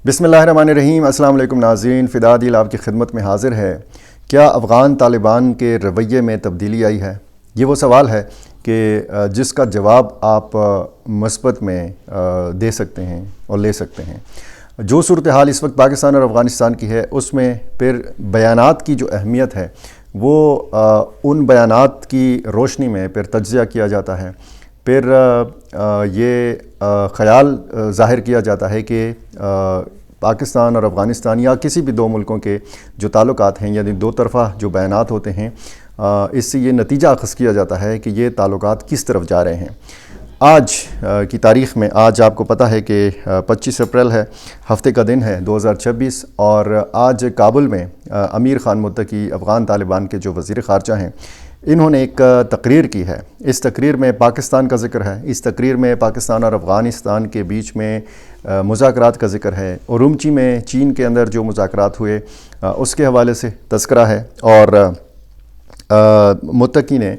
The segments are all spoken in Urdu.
بسم اللہ الرحمن الرحیم۔ السلام علیکم ناظرین، فدا دل آپ کی خدمت میں حاضر ہے۔ کیا افغان طالبان کے رویے میں تبدیلی آئی ہے؟ یہ وہ سوال ہے کہ جس کا جواب آپ مثبت میں دے سکتے ہیں اور لے سکتے ہیں۔ جو صورتحال اس وقت پاکستان اور افغانستان کی ہے، اس میں پھر بیانات کی جو اہمیت ہے وہ ان بیانات کی روشنی میں پھر تجزیہ کیا جاتا ہے۔ پھر یہ خیال ظاہر کیا جاتا ہے کہ پاکستان اور افغانستان یا کسی بھی دو ملکوں کے جو تعلقات ہیں، یعنی دو طرفہ جو بیانات ہوتے ہیں، اس سے یہ نتیجہ اخذ کیا جاتا ہے کہ یہ تعلقات کس طرف جا رہے ہیں۔ آج کی تاریخ میں، آج آپ کو پتہ ہے کہ 25 اپریل ہے، ہفتے کا دن ہے 2026، اور آج کابل میں امیر خان متقی افغان طالبان کے جو وزیر خارجہ ہیں، انہوں نے ایک تقریر کی ہے۔ اس تقریر میں پاکستان کا ذکر ہے، اس تقریر میں پاکستان اور افغانستان کے بیچ میں مذاکرات کا ذکر ہے، ارومچی میں چین کے اندر جو مذاکرات ہوئے اس کے حوالے سے تذکرہ ہے، اور متقی نے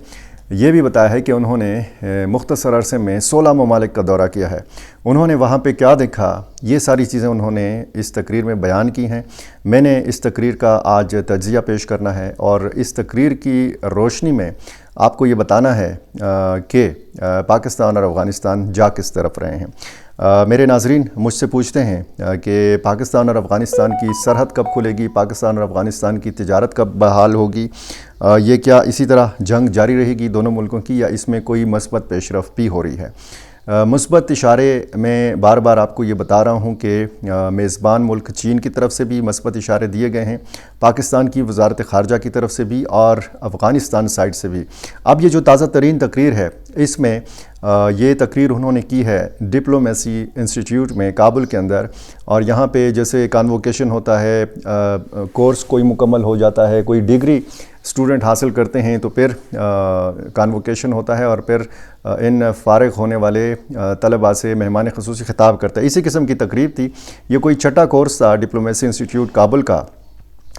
یہ بھی بتایا ہے کہ انہوں نے مختصر عرصے میں 16 ممالک کا دورہ کیا ہے۔ انہوں نے وہاں پہ کیا دیکھا، یہ ساری چیزیں انہوں نے اس تقریر میں بیان کی ہیں۔ میں نے اس تقریر کا آج تجزیہ پیش کرنا ہے، اور اس تقریر کی روشنی میں آپ کو یہ بتانا ہے کہ پاکستان اور افغانستان جا کس طرف رہے ہیں۔ میرے ناظرین مجھ سے پوچھتے ہیں کہ پاکستان اور افغانستان کی سرحد کب کھلے گی، پاکستان اور افغانستان کی تجارت کب بحال ہوگی، یہ کیا اسی طرح جنگ جاری رہے گی دونوں ملکوں کی، یا اس میں کوئی مثبت پیش رفت بھی ہو رہی ہے؟ مثبت اشارے میں بار بار آپ کو یہ بتا رہا ہوں کہ میزبان ملک چین کی طرف سے بھی مثبت اشارے دیے گئے ہیں، پاکستان کی وزارت خارجہ کی طرف سے بھی، اور افغانستان سائٹ سے بھی۔ اب یہ جو تازہ ترین تقریر ہے، اس میں یہ تقریر انہوں نے کی ہے ڈپلومیسی انسٹیٹیوٹ میں کابل کے اندر، اور یہاں پہ جیسے کانووکیشن ہوتا ہے، کورس کوئی مکمل ہو جاتا ہے، کوئی ڈگری اسٹوڈنٹ حاصل کرتے ہیں تو پھر کانووکیشن ہوتا ہے، اور پھر ان فارغ ہونے والے طلباء سے مہمان خصوصی خطاب کرتا ہے۔ اسی قسم کی تقریب تھی، یہ کوئی چھٹا کورس تھا ڈپلومیسی انسٹیٹیوٹ کابل کا،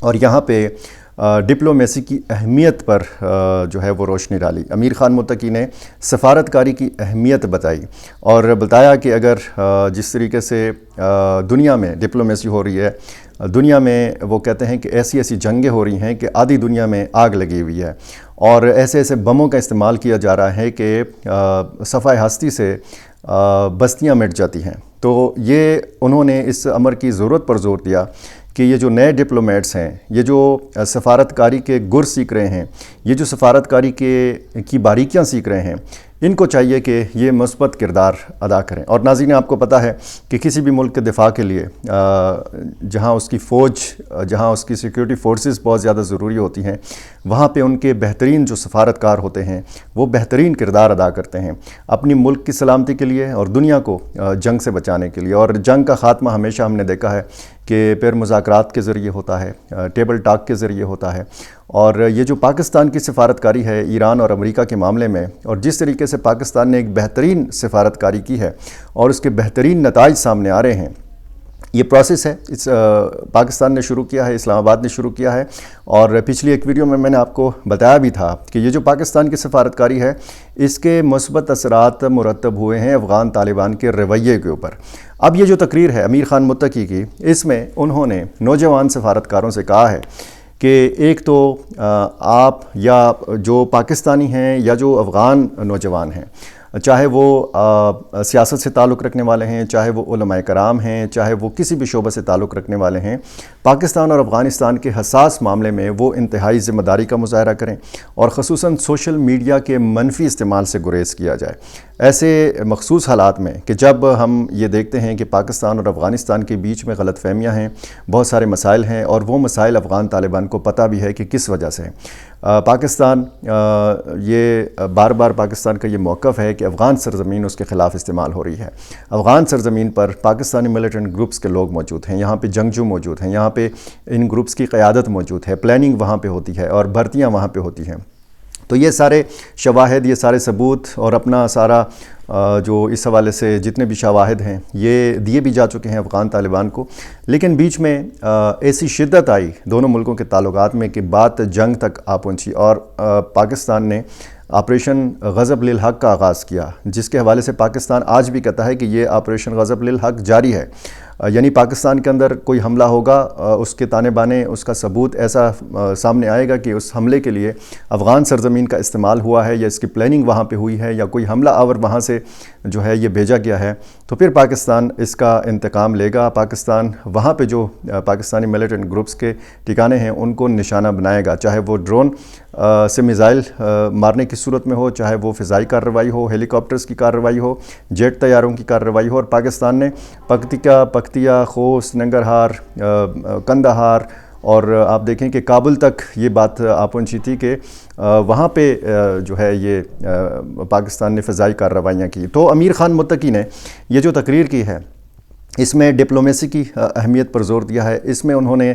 اور یہاں پہ ڈپلومیسی کی اہمیت پر جو ہے وہ روشنی ڈالی۔ امیر خان متقی نے سفارتکاری کی اہمیت بتائی، اور بتایا کہ اگر جس طریقے سے دنیا میں ڈپلومیسی ہو رہی ہے، دنیا میں وہ کہتے ہیں کہ ایسی ایسی جنگیں ہو رہی ہیں کہ آدھی دنیا میں آگ لگی ہوئی ہے، اور ایسے ایسے بموں کا استعمال کیا جا رہا ہے کہ صفحہ ہستی سے بستیاں مٹ جاتی ہیں۔ تو یہ انہوں نے اس امر کی ضرورت پر زور دیا کہ یہ جو نئے ڈپلومیٹس ہیں، یہ جو سفارتکاری کے گر سیکھ رہے ہیں، یہ جو سفارتکاری کی باریکیاں سیکھ رہے ہیں، ان کو چاہیے کہ یہ مثبت کردار ادا کریں۔ اور ناظرین آپ کو پتہ ہے کہ کسی بھی ملک کے دفاع کے لیے جہاں اس کی فوج، جہاں اس کی سیکیورٹی فورسز بہت زیادہ ضروری ہوتی ہیں، وہاں پہ ان کے بہترین جو سفارتکار ہوتے ہیں وہ بہترین کردار ادا کرتے ہیں اپنی ملک کی سلامتی کے لیے اور دنیا کو جنگ سے بچانے کے لیے۔ اور جنگ کا خاتمہ ہمیشہ ہم نے دیکھا ہے کہ پھر مذاکرات کے ذریعے ہوتا ہے، ٹیبل ٹاک کے ذریعے ہوتا ہے۔ اور یہ جو پاکستان کی سفارتکاری ہے ایران اور امریکہ کے معاملے میں، اور جس طریقے سے پاکستان نے ایک بہترین سفارتکاری کی ہے اور اس کے بہترین نتائج سامنے آ رہے ہیں، یہ پروسیس ہے، پاکستان نے شروع کیا ہے، اسلام آباد نے شروع کیا ہے، اور پچھلی ایک ویڈیو میں نے آپ کو بتایا بھی تھا کہ یہ جو پاکستان کی سفارتکاری ہے، اس کے مثبت اثرات مرتب ہوئے ہیں افغان طالبان کے رویے کے اوپر۔ اب یہ جو تقریر ہے امیر خان متقی کی، اس میں انہوں نے نوجوان سفارتکاروں سے کہا ہے کہ ایک تو آپ یا جو پاکستانی ہیں یا جو افغان نوجوان ہیں، چاہے وہ سیاست سے تعلق رکھنے والے ہیں، چاہے وہ علماء کرام ہیں، چاہے وہ کسی بھی شعبہ سے تعلق رکھنے والے ہیں، پاکستان اور افغانستان کے حساس معاملے میں وہ انتہائی ذمہ داری کا مظاہرہ کریں، اور خصوصاً سوشل میڈیا کے منفی استعمال سے گریز کیا جائے۔ ایسے مخصوص حالات میں کہ جب ہم یہ دیکھتے ہیں کہ پاکستان اور افغانستان کے بیچ میں غلط فہمیاں ہیں، بہت سارے مسائل ہیں، اور وہ مسائل افغان طالبان کو پتہ بھی ہے کہ کس وجہ سے پاکستان، یہ بار بار پاکستان کا یہ موقف ہے کہ افغان سرزمین اس کے خلاف استعمال ہو رہی ہے۔ افغان سرزمین پر پاکستانی ملیٹنٹ گروپس کے لوگ موجود ہیں، یہاں پہ جنگجو موجود ہیں، یہاں پہ ان گروپس کی قیادت موجود ہے، پلاننگ وہاں پہ ہوتی ہے، اور بھرتیاں وہاں پہ ہوتی ہیں۔ تو یہ سارے شواہد، یہ سارے ثبوت، اور اپنا سارا جو اس حوالے سے جتنے بھی شواہد ہیں یہ دیے بھی جا چکے ہیں افغان طالبان کو، لیکن بیچ میں ایسی شدت آئی دونوں ملکوں کے تعلقات میں کہ بات جنگ تک آ پہنچی، اور پاکستان نے آپریشن غضب للحق کا آغاز کیا، جس کے حوالے سے پاکستان آج بھی کہتا ہے کہ یہ آپریشن غضب للحق جاری ہے۔ یعنی پاکستان کے اندر کوئی حملہ ہوگا، اس کے تانے بانے اس کا ثبوت ایسا سامنے آئے گا کہ اس حملے کے لیے افغان سرزمین کا استعمال ہوا ہے یا اس کی پلاننگ وہاں پہ ہوئی ہے یا کوئی حملہ آور وہاں سے جو ہے یہ بھیجا گیا ہے، تو پھر پاکستان اس کا انتقام لے گا۔ پاکستان وہاں پہ جو پاکستانی ملیٹنٹ گروپس کے ٹھکانے ہیں ان کو نشانہ بنائے گا، چاہے وہ ڈرون سے میزائل مارنے کی صورت میں ہو، چاہے وہ فضائی کارروائی ہو، ہیلی کاپٹرز کی کارروائی ہو، جیٹ طیاروں کی کارروائی ہو۔ اور پاکستان نے پکتیا، خوست، ننگرہار، کندہار اور آپ دیکھیں کہ کابل تک یہ بات آ پہنچی تھی کہ وہاں پہ جو ہے یہ پاکستان نے فضائی کارروائیاں کی۔ تو امیر خان متقی نے یہ جو تقریر کی ہے اس میں ڈپلومیسی کی اہمیت پر زور دیا ہے، اس میں انہوں نے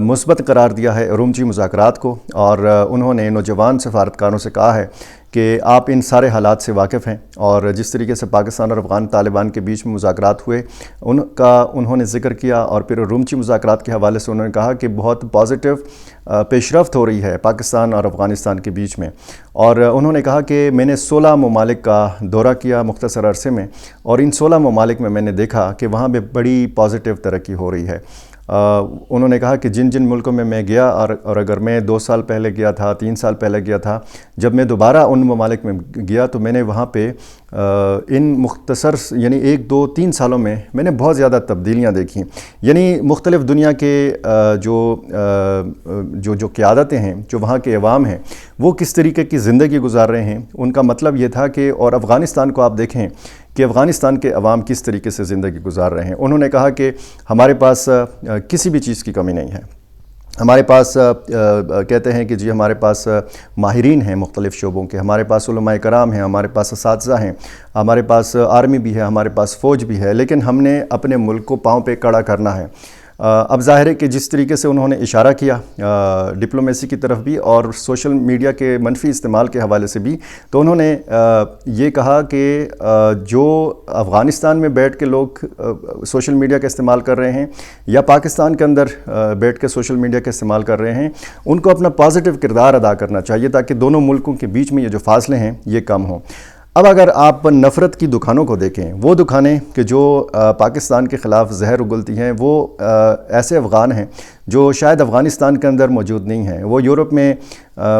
مثبت قرار دیا ہے ارومچی مذاکرات کو، اور انہوں نے نوجوان سفارتکاروں سے کہا ہے کہ آپ ان سارے حالات سے واقف ہیں، اور جس طریقے سے پاکستان اور افغان طالبان کے بیچ میں مذاکرات ہوئے ان کا انہوں نے ذکر کیا، اور پھر ارومچی مذاکرات کے حوالے سے انہوں نے کہا کہ بہت پازیٹیو پیش رفت ہو رہی ہے پاکستان اور افغانستان کے بیچ میں۔ اور انہوں نے کہا کہ میں نے 16 ممالک کا دورہ کیا مختصر عرصے میں، اور ان 16 ممالک میں نے دیکھا کہ وہاں پہ بڑی پازیٹیو ترقی ہو رہی ہے۔ انہوں نے کہا کہ جن جن ملکوں میں میں گیا، اور اگر میں 2 سال پہلے گیا تھا، 3 سال پہلے گیا تھا، جب میں دوبارہ ان ممالک میں گیا تو میں نے وہاں پہ ان مختصر یعنی 1، 2، 3 سالوں میں نے بہت زیادہ تبدیلیاں دیکھیں، یعنی مختلف دنیا کے جو قیادتیں ہیں، جو وہاں کے عوام ہیں، وہ کس طریقے کی زندگی گزار رہے ہیں۔ ان کا مطلب یہ تھا کہ اور افغانستان کو آپ دیکھیں کہ افغانستان کے عوام کس طریقے سے زندگی گزار رہے ہیں۔ انہوں نے کہا کہ ہمارے پاس کسی بھی چیز کی کمی نہیں ہے، ہمارے پاس کہتے ہیں کہ جی ہمارے پاس ماہرین ہیں مختلف شعبوں کے، ہمارے پاس علماء کرام ہیں، ہمارے پاس اساتذہ ہیں، ہمارے پاس آرمی بھی ہے، ہمارے پاس فوج بھی ہے، لیکن ہم نے اپنے ملک کو پاؤں پہ کھڑا کرنا ہے۔ اب ظاہر ہے کہ جس طریقے سے انہوں نے اشارہ کیا ڈپلومیسی کی طرف بھی اور سوشل میڈیا کے منفی استعمال کے حوالے سے بھی، تو انہوں نے یہ کہا کہ جو افغانستان میں بیٹھ کے لوگ سوشل میڈیا کا استعمال کر رہے ہیں یا پاکستان کے اندر بیٹھ کے سوشل میڈیا کا استعمال کر رہے ہیں، ان کو اپنا پازیٹیو کردار ادا کرنا چاہیے تاکہ دونوں ملکوں کے بیچ میں یہ جو فاصلے ہیں یہ کم ہوں۔ اب اگر آپ نفرت کی دکانوں کو دیکھیں، وہ دکانیں کہ جو پاکستان کے خلاف زہر اگلتی ہیں، وہ ایسے افغان ہیں جو شاید افغانستان کے اندر موجود نہیں ہیں، وہ یورپ میں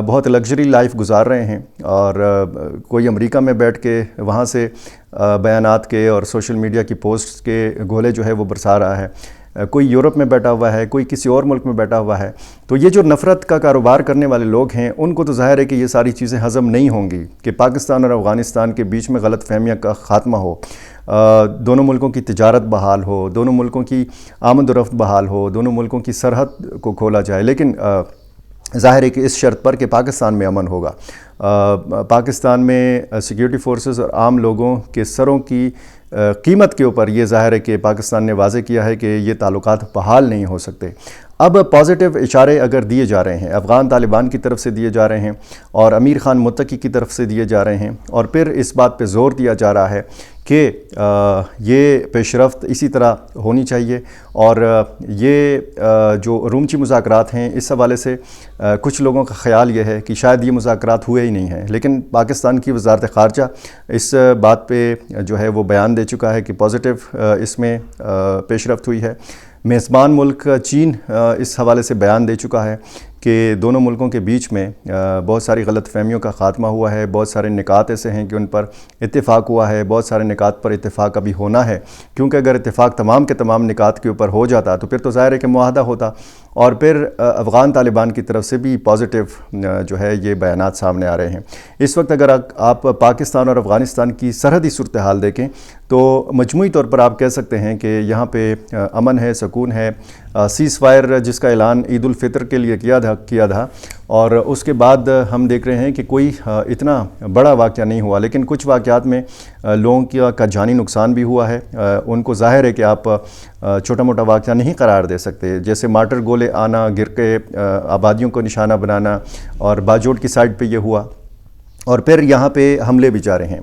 بہت لگژری لائف گزار رہے ہیں، اور کوئی امریکہ میں بیٹھ کے وہاں سے بیانات کے اور سوشل میڈیا کی پوسٹ کے گولے جو ہے وہ برسا رہا ہے، کوئی یورپ میں بیٹھا ہوا ہے، کوئی کسی اور ملک میں بیٹھا ہوا ہے۔ تو یہ جو نفرت کا کاروبار کرنے والے لوگ ہیں ان کو تو ظاہر ہے کہ یہ ساری چیزیں ہضم نہیں ہوں گی کہ پاکستان اور افغانستان کے بیچ میں غلط فہمیاں کا خاتمہ ہو، دونوں ملکوں کی تجارت بحال ہو، دونوں ملکوں کی آمد و رفت بحال ہو، دونوں ملکوں کی سرحد کو کھولا جائے، لیکن ظاہر ہے کہ اس شرط پر کہ پاکستان میں امن ہوگا۔ پاکستان میں سیکیورٹی فورسز اور عام لوگوں کے سروں کی قیمت کے اوپر یہ ظاہر ہے کہ پاکستان نے واضح کیا ہے کہ یہ تعلقات بحال نہیں ہو سکتے۔ اب پازیٹیو اشارے اگر دیے جا رہے ہیں، افغان طالبان کی طرف سے دیے جا رہے ہیں اور امیر خان متقی کی طرف سے دیے جا رہے ہیں، اور پھر اس بات پہ زور دیا جا رہا ہے کہ یہ پیش رفت اسی طرح ہونی چاہیے، اور یہ جو ارومچی مذاکرات ہیں اس حوالے سے کچھ لوگوں کا خیال یہ ہے کہ شاید یہ مذاکرات ہوئے ہی نہیں ہیں، لیکن پاکستان کی وزارت خارجہ اس بات پہ جو ہے وہ بیان دے چکا ہے کہ پازیٹیو اس میں پیش رفت ہوئی ہے۔ میزبان ملک چین اس حوالے سے بیان دے چکا ہے کہ دونوں ملکوں کے بیچ میں بہت ساری غلط فہمیوں کا خاتمہ ہوا ہے، بہت سارے نکات ایسے ہیں کہ ان پر اتفاق ہوا ہے، بہت سارے نکات پر اتفاق ابھی ہونا ہے، کیونکہ اگر اتفاق تمام کے تمام نکات کے اوپر ہو جاتا تو پھر تو ظاہر ہے کہ معاہدہ ہوتا، اور پھر افغان طالبان کی طرف سے بھی پازیٹیو جو ہے یہ بیانات سامنے آ رہے ہیں۔ اس وقت اگر آپ پاکستان اور افغانستان کی سرحدی صورتحال دیکھیں تو مجموعی طور پر آپ کہہ سکتے ہیں کہ یہاں پہ امن ہے، سکون ہے۔ سیز فائر جس کا اعلان عید الفطر کے لیے کیا تھا، اور اس کے بعد ہم دیکھ رہے ہیں کہ کوئی اتنا بڑا واقعہ نہیں ہوا، لیکن کچھ واقعات میں لوگوں کا جانی نقصان بھی ہوا ہے۔ ان کو ظاہر ہے کہ آپ چھوٹا موٹا واقعہ نہیں قرار دے سکتے، جیسے مارٹر گولے آنا، گر کے آبادیوں کو نشانہ بنانا، اور باجوڑ کی سائڈ پہ یہ ہوا، اور پھر یہاں پہ حملے بھی جاری ہیں،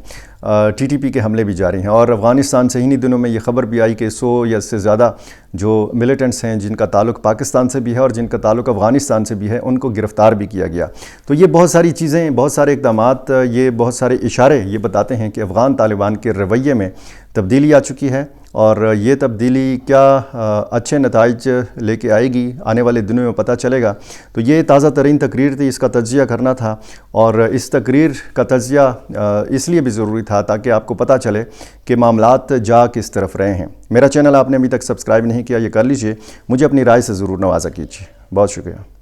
ٹی ٹی پی کے حملے بھی جاری ہیں، اور افغانستان سے انہی دنوں میں یہ خبر بھی آئی کہ 100 یا اس سے زیادہ جو ملیٹنٹس ہیں جن کا تعلق پاکستان سے بھی ہے اور جن کا تعلق افغانستان سے بھی ہے ان کو گرفتار بھی کیا گیا۔ تو یہ بہت ساری چیزیں، بہت سارے اقدامات، یہ بہت سارے اشارے یہ بتاتے ہیں کہ افغان طالبان کے رویے میں تبدیلی آ چکی ہے، اور یہ تبدیلی کیا اچھے نتائج لے کے آئے گی آنے والے دنوں میں پتہ چلے گا۔ تو یہ تازہ ترین تقریر تھی، اس کا تجزیہ کرنا تھا، اور اس تقریر کا تجزیہ اس لیے بھی ضروری تھا تاکہ آپ کو پتہ چلے کہ معاملات جا کس طرف رہے ہیں۔ میرا چینل آپ نے ابھی تک سبسکرائب نہیں کیا، یہ کر لیجئے، مجھے اپنی رائے سے ضرور نوازا کیجیے۔ بہت شکریہ۔